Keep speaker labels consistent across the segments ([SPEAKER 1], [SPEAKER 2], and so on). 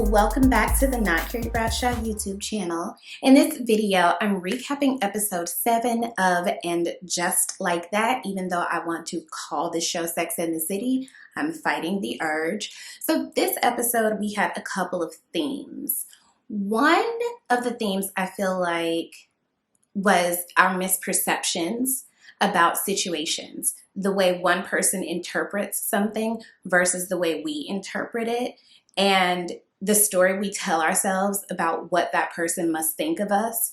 [SPEAKER 1] Welcome back to the Not Carrie Bradshaw YouTube channel. In this video, I'm recapping episode 7 of And Just Like That. Even though I want to call this show Sex and the City, I'm fighting the urge. So this episode, we had a couple of themes. One of the themes I feel like was our misperceptions about situations, the way one person interprets something versus the way we interpret it, and the story we tell ourselves about what that person must think of us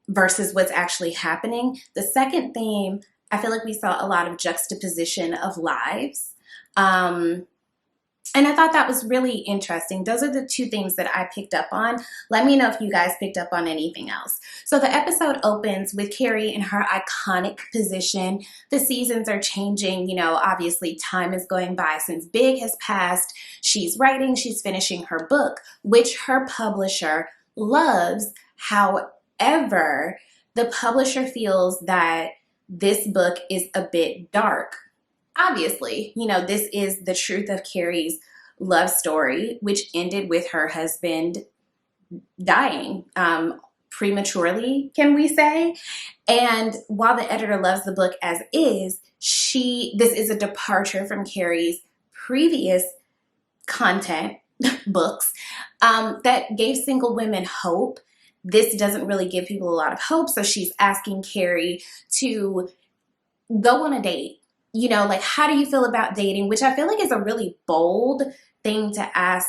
[SPEAKER 1] versus what's actually happening. The second theme, I feel like we saw a lot of juxtaposition of lives. And I thought that was really interesting. Those are the two themes that I picked up on. Let me know if you guys picked up on anything else. So the episode opens with Carrie in her iconic position. The seasons are changing. You know, obviously time is going by since Big has passed. She's writing, she's finishing her book, which her publisher loves. However, the publisher feels that this book is a bit dark. Obviously, you know, this is the truth of Carrie's love story, which ended with her husband dying prematurely, can we say? And while the editor loves the book as is, this is a departure from Carrie's previous content, books, that gave single women hope. This doesn't really give people a lot of hope, so she's asking Carrie to go on a date. You know, like, how do you feel about dating? Which I feel like is a really bold thing to ask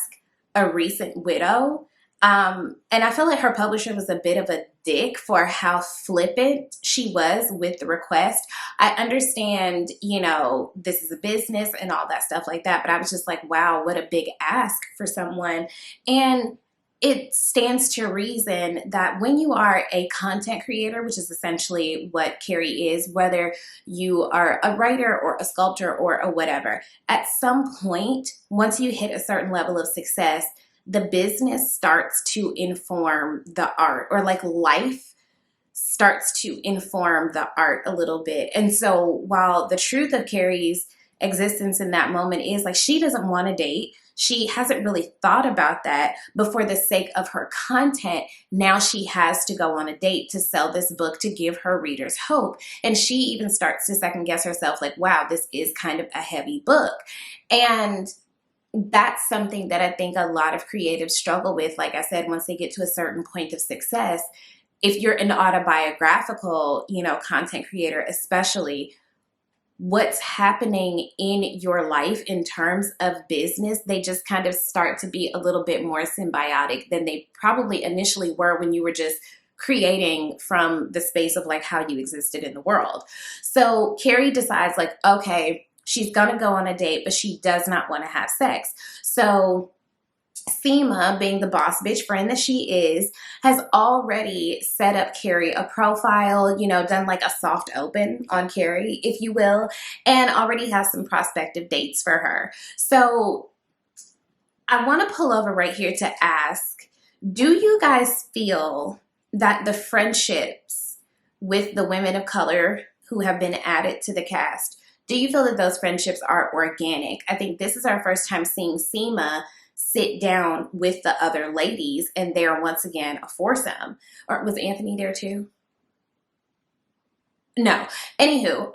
[SPEAKER 1] a recent widow. And I feel like her publisher was a bit of a dick for how flippant she was with the request. I understand, you know, this is a business and all that stuff like that, but I was just like, wow, what a big ask for someone. And it stands to reason that when you are a content creator, which is essentially what Carrie is, whether you are a writer or a sculptor or a whatever, at some point, once you hit a certain level of success, the business starts to inform the art, or like life starts to inform the art a little bit. And so while the truth of Carrie's existence in that moment is like, she doesn't want to date, she hasn't really thought about that, but for the sake of her content, now she has to go on a date to sell this book to give her readers hope. And she even starts to second guess herself, like, wow, this is kind of a heavy book. And that's something that I think a lot of creatives struggle with. Like I said, once they get to a certain point of success, if you're an autobiographical, you know, content creator, especially, what's happening in your life in terms of business, they just kind of start to be a little bit more symbiotic than they probably initially were when you were just creating from the space of like how you existed in the world. So Carrie decides like, okay, she's gonna go on a date, but she does not want to have sex. So Seema, being the boss bitch friend that she is, has already set up Carrie a profile, you know, done like a soft open on Carrie, if you will, and already has some prospective dates for her. So I want to pull over right here to ask, do you guys feel that the friendships with the women of color who have been added to the cast, do you feel that those friendships are organic? I think this is our first time seeing Seema sit down with the other ladies, and they're once again a foursome. Or was Anthony there too? No. Anywho,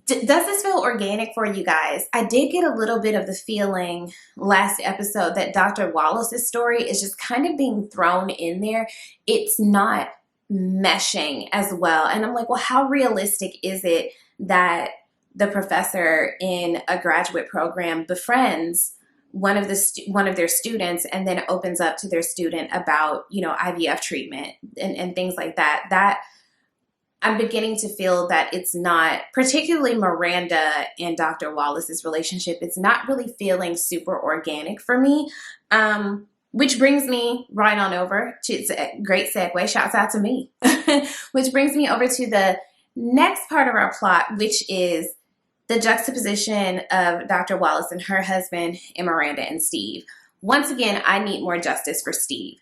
[SPEAKER 1] does this feel organic for you guys? I did get a little bit of the feeling last episode that Dr. Wallace's story is just kind of being thrown in there. It's not meshing as well. And I'm like, well, how realistic is it that the professor in a graduate program befriends one of their students and then opens up to their student about, you know, IVF treatment and things like that? That I'm beginning to feel that it's not, particularly Miranda and Dr. Wallace's relationship, it's not really feeling super organic for me. Which brings me right on over to, it's a great segue, shouts out to me, which brings me over to the next part of our plot, which is the juxtaposition of Dr. Wallace and her husband and Miranda and Steve. Once again, I need more justice for Steve.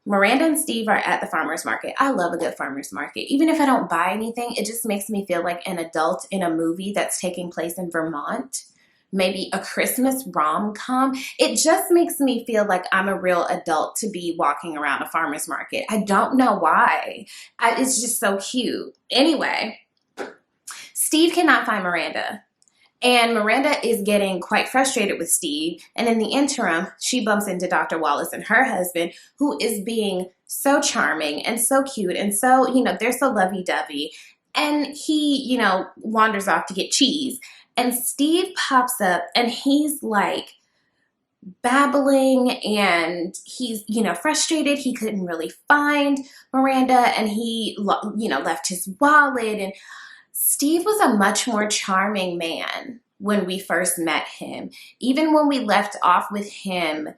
[SPEAKER 1] Miranda and Steve are at the farmer's market. I love a good farmer's market. Even if I don't buy anything, it just makes me feel like an adult in a movie that's taking place in Vermont. maybe a Christmas rom-com. It just makes me feel like I'm a real adult to be walking around a farmer's market. I don't know why. It's just so cute. Anyway, Steve cannot find Miranda. And Miranda is getting quite frustrated with Steve. And in the interim, she bumps into Dr. Wallace and her husband, who is being so charming and so cute. And so, they're so lovey-dovey. And he, wanders off to get cheese. And Steve pops up and he's like babbling and he's, frustrated. He couldn't really find Miranda and he, left his wallet. And Steve was a much more charming man when we first met him. Even when we left off with him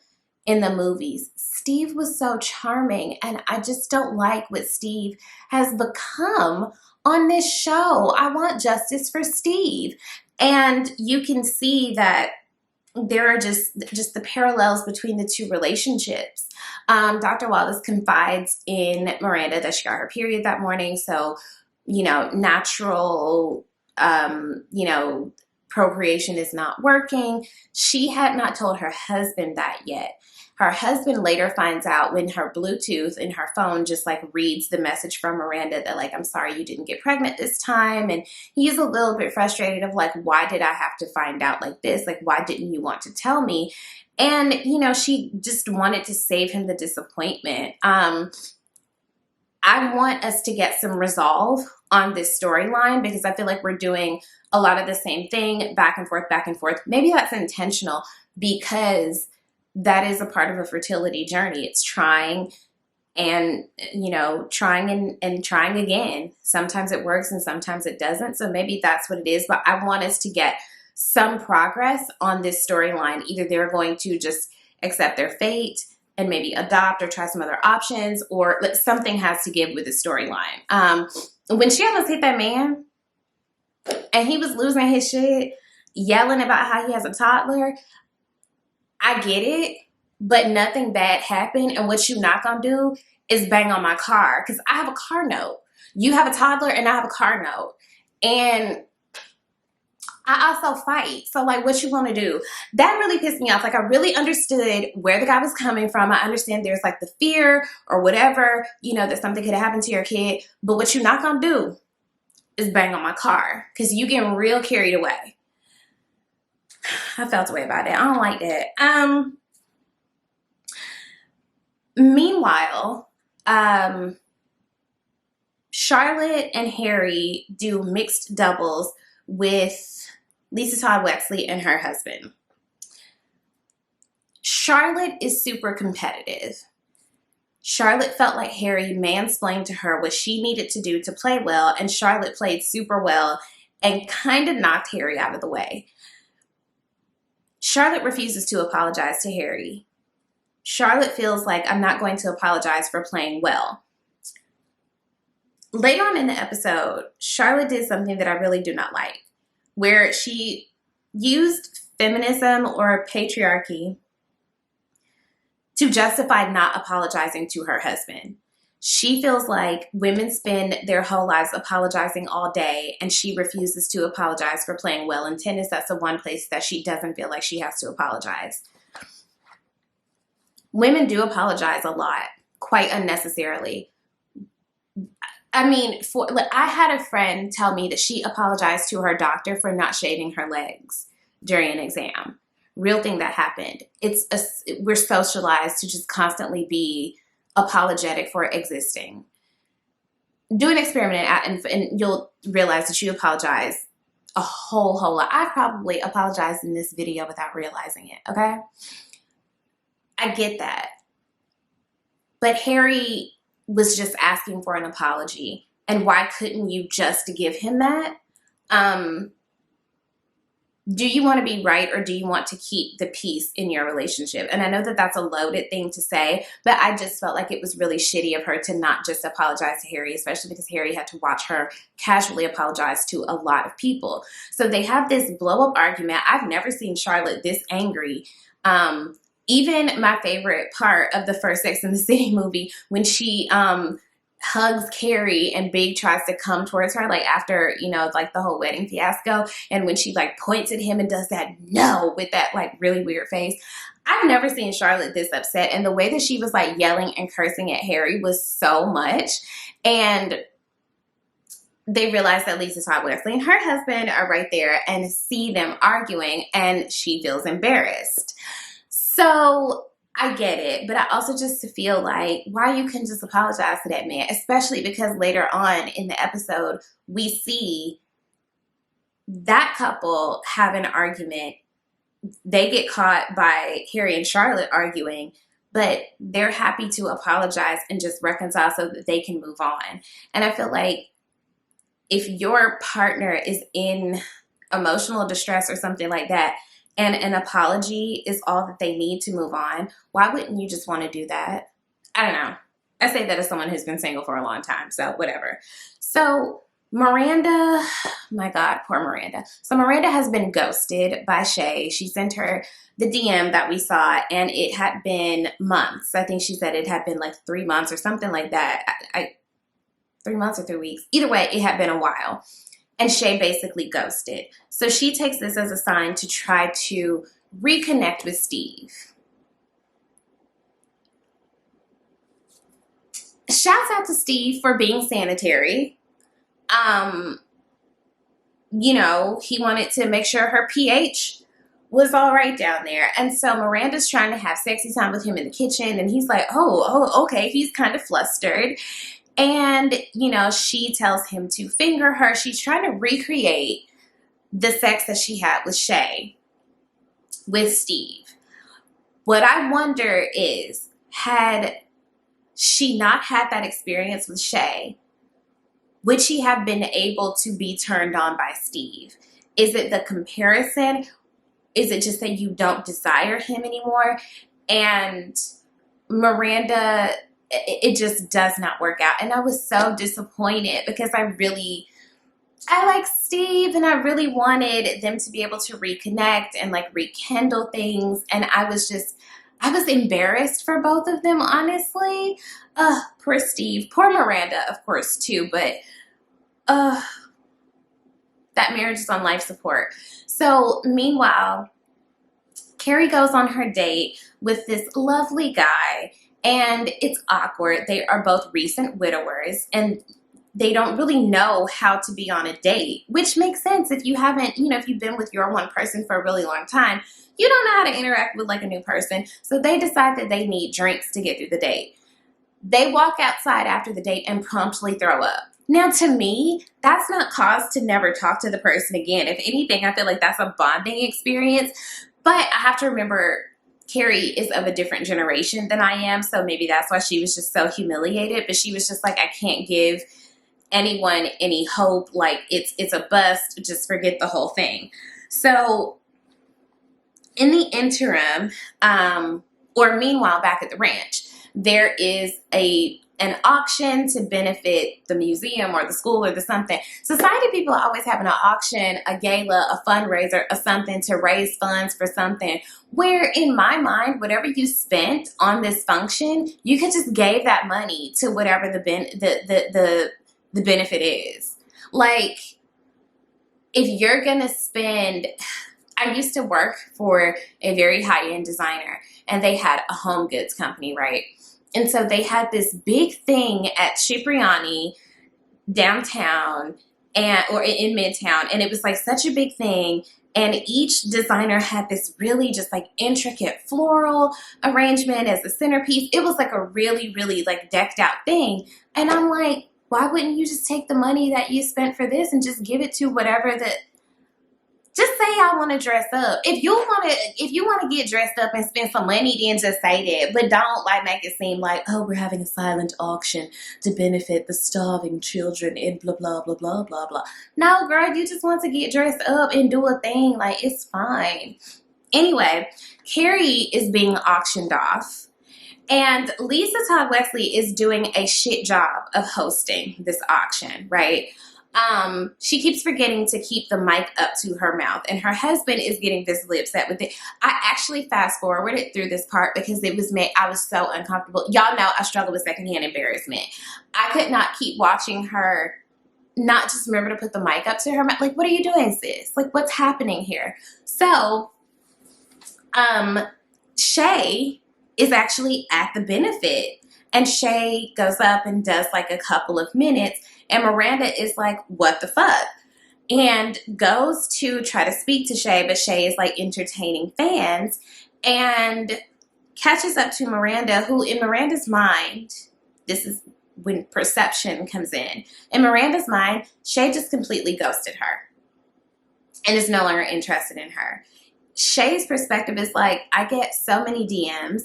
[SPEAKER 1] in the movies, Steve was so charming. And I just don't like what Steve has become on this show. I want justice for Steve. And you can see that there are just the parallels between the two relationships. Dr. Wallace confides in Miranda that she got her period that morning. So, natural, procreation is not working. She had not told her husband that yet. Her husband later finds out when her Bluetooth in her phone just like reads the message from Miranda that like, I'm sorry you didn't get pregnant this time. And he's a little bit frustrated of like, why did I have to find out like this? Like, why didn't you want to tell me? And, she just wanted to save him the disappointment. I want us to get some resolve on this storyline because I feel like we're doing a lot of the same thing, back and forth, back and forth. Maybe that's intentional because that is a part of a fertility journey. It's trying and, trying and trying again. Sometimes it works and sometimes it doesn't. So maybe that's what it is. But I want us to get some progress on this storyline. Either they're going to just accept their fate and maybe adopt or try some other options, or something has to give with the storyline. When she almost hit that man and he was losing his shit, yelling about how he has a toddler, I get it, but nothing bad happened. And what you're not going to do is bang on my car because I have a car note. You have a toddler and I have a car note. And I also fight. So like what you want to do? That really pissed me off. Like I really understood where the guy was coming from. I understand there's like the fear or whatever, that something could have happened to your kid. But what you're not going to do is bang on my car because you getting real carried away. I felt a way about it. I don't like that. Meanwhile, Charlotte and Harry do mixed doubles with Lisa Todd Wexley and her husband. Charlotte is super competitive. Charlotte felt like Harry mansplained to her what she needed to do to play well, and Charlotte played super well and kind of knocked Harry out of the way. Charlotte refuses to apologize to Harry. Charlotte feels like, I'm not going to apologize for playing well. Later on in the episode, Charlotte did something that I really do not like, where she used feminism or patriarchy to justify not apologizing to her husband. She feels like women spend their whole lives apologizing all day, and she refuses to apologize for playing well in tennis. That's the one place that she doesn't feel like she has to apologize. Women do apologize a lot, quite unnecessarily. I mean, I had a friend tell me that she apologized to her doctor for not shaving her legs during an exam. Real thing that happened. We're socialized to just constantly be apologetic for existing. Do an experiment and you'll realize that you apologize a whole lot. I probably apologized in this video without realizing it, okay? I get that. But Harry was just asking for an apology. And why couldn't you just give him that? Do you want to be right or do you want to keep the peace in your relationship? And I know that that's a loaded thing to say, but I just felt like it was really shitty of her to not just apologize to Harry, especially because Harry had to watch her casually apologize to a lot of people. So they have this blow-up argument. I've never seen Charlotte this angry. Even my favorite part of the first Sex and the City movie, when she hugs Carrie, and Big tries to come towards her, like after, you know, like the whole wedding fiasco. And when she like points at him and does that no with that like really weird face. I've never seen Charlotte this upset. And the way that she was like yelling and cursing at Harry was so much. And they realize that Lisa Todd Wesley and her husband are right there and see them arguing, and she feels embarrassed. So I get it, but I also just feel like why you can just apologize to that man, especially because later on in the episode, we see that couple have an argument. They get caught by Harry and Charlotte arguing, but they're happy to apologize and just reconcile so that they can move on. And I feel like if your partner is in emotional distress or something like that, and an apology is all that they need to move on, why wouldn't you just want to do that? I don't know. I say that as someone who's been single for a long time, so whatever. So Miranda, my God, poor Miranda. So Miranda has been ghosted by Shay. She sent her the DM that we saw, and it had been months. I think she said it had been like 3 months or something like that. 3 months or 3 weeks. Either way, it had been a while. And Shay basically ghosted. So she takes this as a sign to try to reconnect with Steve. Shouts out to Steve for being sanitary. You know, he wanted to make sure her pH was all right down there. And so Miranda's trying to have sexy time with him in the kitchen. And he's like, oh, okay. He's kind of flustered. And, you know, she tells him to finger her. She's trying to recreate the sex that she had with Shay, with Steve. What I wonder is, had she not had that experience with Shay, would she have been able to be turned on by Steve? Is it the comparison? Is it just that you don't desire him anymore? And Miranda, it just does not work out. And I was so disappointed because I like Steve, and I really wanted them to be able to reconnect and like rekindle things. And I was embarrassed for both of them, honestly. Poor Steve, poor Miranda, of course, too. But that marriage is on life support. So meanwhile, Carrie goes on her date with this lovely guy. And it's awkward. They are both recent widowers, and they don't really know how to be on a date, which makes sense if you haven't, you know, if you've been with your one person for a really long time, you don't know how to interact with like a new person. So they decide that they need drinks to get through the date. They walk outside after the date and promptly throw up. Now, to me, that's not cause to never talk to the person again. If anything, I feel like that's a bonding experience. But I have to remember, Carrie is of a different generation than I am, so maybe that's why she was just so humiliated. But she was just like, I can't give anyone any hope. Like, it's a bust. Just forget the whole thing. So in the interim, or meanwhile, back at the ranch, there is an auction to benefit the museum or the school or the something. Society people are always having an auction, a gala, a fundraiser, or something to raise funds for something, where in my mind, whatever you spent on this function, you could just gave that money to whatever the benefit is. Like, if you're gonna spend, I used to work for a very high-end designer, and they had a home goods company, right? And so they had this big thing at Cipriani downtown or in Midtown. And it was like such a big thing. And each designer had this really just like intricate floral arrangement as the centerpiece. It was like a really, really like decked out thing. And I'm like, why wouldn't you just take the money that you spent for this and just give it to whatever just say I want to dress up. If you want to get dressed up and spend some money, then just say that. But don't like make it seem like, oh, we're having a silent auction to benefit the starving children and blah, blah, blah, blah, blah, blah. No, girl, you just want to get dressed up and do a thing. Like, it's fine. Anyway, Carrie is being auctioned off. And Lisa Todd Wesley is doing a shit job of hosting this auction, right? She keeps forgetting to keep the mic up to her mouth, and her husband is getting visibly upset with it. I actually fast forwarded through this part because I was so uncomfortable. Y'all know I struggle with secondhand embarrassment. I could not keep watching her not just remember to put the mic up to her mouth. Like, what are you doing, sis? Like, what's happening here? So, Shay is actually at the benefit, and Shay goes up and does like a couple of minutes, and Miranda is like, what the fuck? And goes to try to speak to Shay, but Shay is like entertaining fans and catches up to Miranda, who in Miranda's mind, this is when perception comes in Miranda's mind, Shay just completely ghosted her and is no longer interested in her. Shay's perspective is like, I get so many DMs.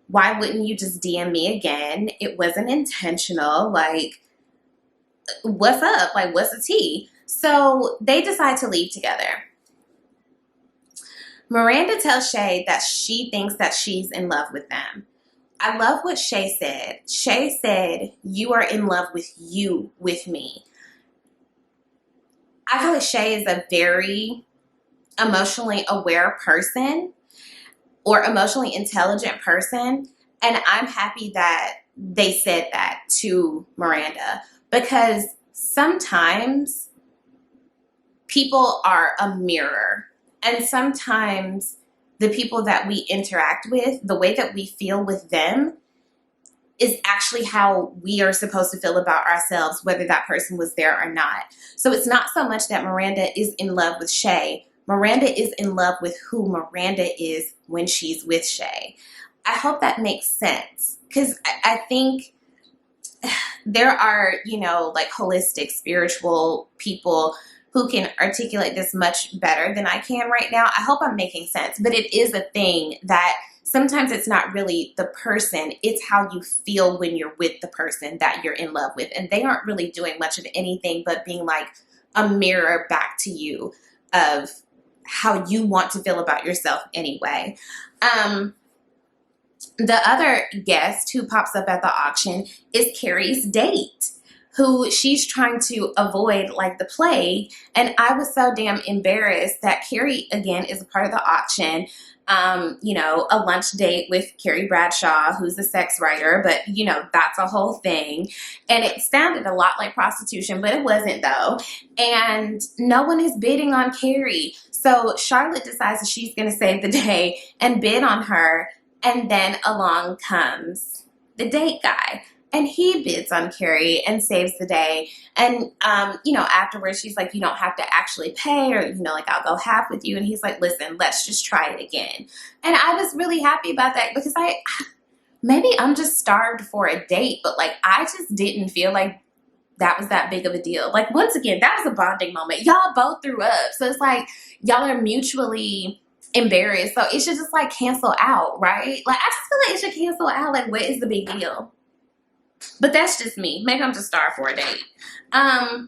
[SPEAKER 1] Why wouldn't you just DM me again? It wasn't intentional. Like, what's up? Like, what's the tea? So they decide to leave together. Miranda tells Shay that she thinks that she's in love with them. I love what Shay said. Shay said, you are in love with you, with me. I feel like Shay is a very emotionally aware person or emotionally intelligent person. And I'm happy that they said that to Miranda, because sometimes people are a mirror, and sometimes the people that we interact with, the way that we feel with them is actually how we are supposed to feel about ourselves, whether that person was there or not. So it's not so much that Miranda is in love with Shay. Miranda is in love with who Miranda is when she's with Shay. I hope that makes sense, because I think there are, like holistic, spiritual people who can articulate this much better than I can right now. I hope I'm making sense, but it is a thing that sometimes it's not really the person, it's how you feel when you're with the person that you're in love with. And they aren't really doing much of anything but being like a mirror back to you of how you want to feel about yourself anyway. The other guest who pops up at the auction is Carrie's date, who she's trying to avoid like the plague. And I was so damn embarrassed that Carrie, again, is a part of the auction. A lunch date with Carrie Bradshaw, who's a sex writer, but that's a whole thing. And it sounded a lot like prostitution, but it wasn't though. And no one is bidding on Carrie. So Charlotte decides that she's going to save the day and bid on her. And then along comes the date guy, and he bids on Carrie and saves the day. And, afterwards she's like, you don't have to actually pay, or, like, I'll go half with you. And he's like, listen, let's just try it again. And I was really happy about that, because maybe I'm just starved for a date, but like, I just didn't feel like that was that big of a deal. Like, once again, that was a bonding moment. Y'all both threw up. So it's like, y'all are mutually embarrassed. So it should just like cancel out, right? Like, I just feel like it should cancel out. Like, what is the big deal? But that's just me. Maybe I'm just starved for a date. I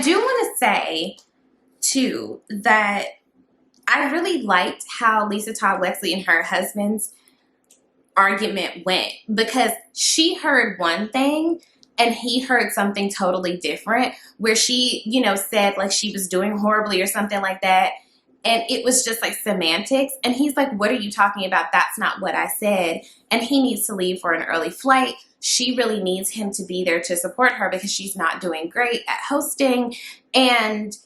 [SPEAKER 1] do want to say, too, that I really liked how Lisa Todd Wexley and her husband's argument went, because she heard one thing and he heard something totally different, where she, said like she was doing horribly or something like that. And it was just like semantics. And he's like, what are you talking about? That's not what I said. And he needs to leave for an early flight. She really needs him to be there to support her because she's not doing great at hosting. And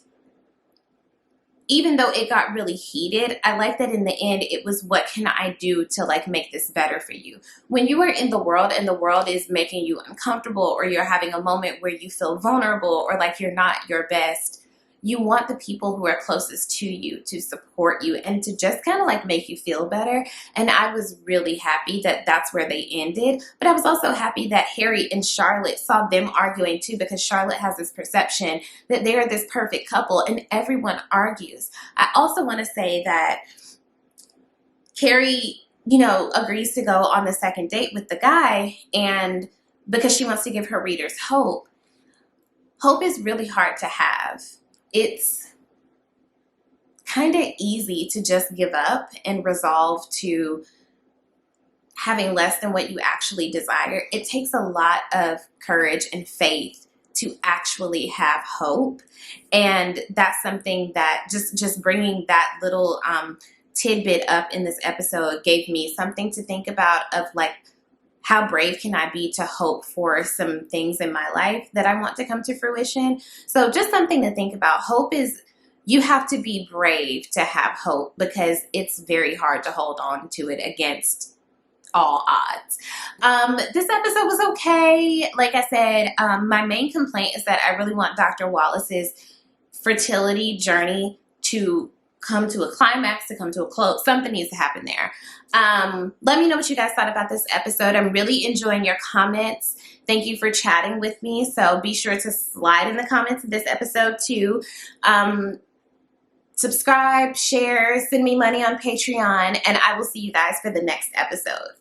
[SPEAKER 1] even though it got really heated, I like that in the end, it was, what can I do to like make this better for you? When you are in the world and the world is making you uncomfortable, or you're having a moment where you feel vulnerable or like you're not your best, you want the people who are closest to you to support you and to just kind of like make you feel better. And I was really happy that that's where they ended. But I was also happy that Harry and Charlotte saw them arguing too, because Charlotte has this perception that they're this perfect couple and everyone argues. I also want to say that Carrie, agrees to go on the second date with the guy, and because she wants to give her readers hope. Hope is really hard to have. It's kind of easy to just give up and resolve to having less than what you actually desire. It takes a lot of courage and faith to actually have hope. And that's something that just bringing that little tidbit up in this episode gave me something to think about, of like, how brave can I be to hope for some things in my life that I want to come to fruition? So just something to think about. Hope is, you have to be brave to have hope, because it's very hard to hold on to it against all odds. This episode was okay. Like I said, my main complaint is that I really want Dr. Wallace's fertility journey to come to a climax, to come to a close. Something needs to happen there. Let me know what you guys thought about this episode. I'm really enjoying your comments. Thank you for chatting with me. So be sure to slide in the comments of this episode too. Subscribe, share, send me money on Patreon, and I will see you guys for the next episode.